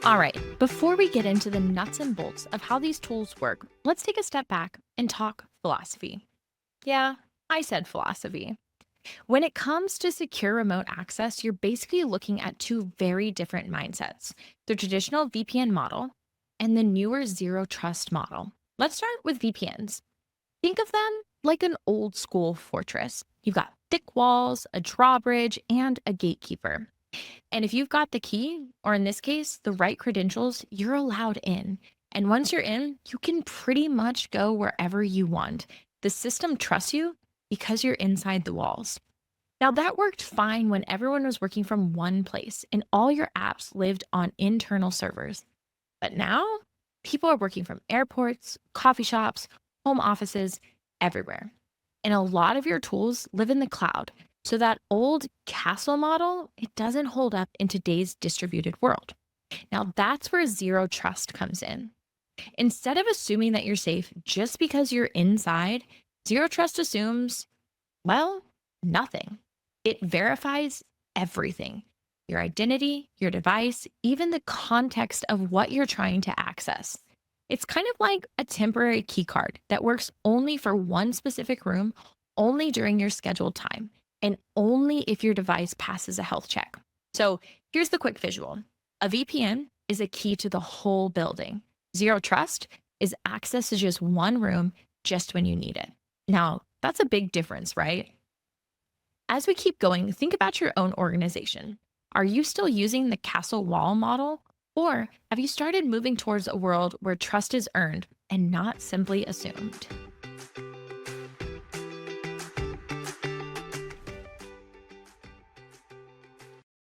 All right, before we get into the nuts and bolts of how these tools work, let's take a step back and talk philosophy. Yeah, I said philosophy. When it comes to secure remote access, you're basically looking at two very different mindsets: the traditional VPN model and the newer zero trust model. Let's start with VPNs. Think of them like an old school fortress. You've got thick walls, a drawbridge, and a gatekeeper. And if you've got the key, or in this case, the right credentials, you're allowed in. And once you're in, you can pretty much go wherever you want. The system trusts you because you're inside the walls. Now, that worked fine when everyone was working from one place and all your apps lived on internal servers. But now, people are working from airports, coffee shops, home offices, everywhere. And a lot of your tools live in the cloud. So that old castle model, it doesn't hold up in today's distributed world. Now, that's where zero trust comes in. Instead of assuming that you're safe just because you're inside, zero trust assumes, well, nothing. It verifies everything: your identity, your device, even the context of what you're trying to access. It's kind of like a temporary key card that works only for one specific room, only during your scheduled time, and only if your device passes a health check. So here's the quick visual: a VPN is a key to the whole building. Zero trust is access to just one room just when you need it. Now, that's a big difference, right? As we keep going, think about your own organization. Are you still using the castle wall model? Or have you started moving towards a world where trust is earned and not simply assumed?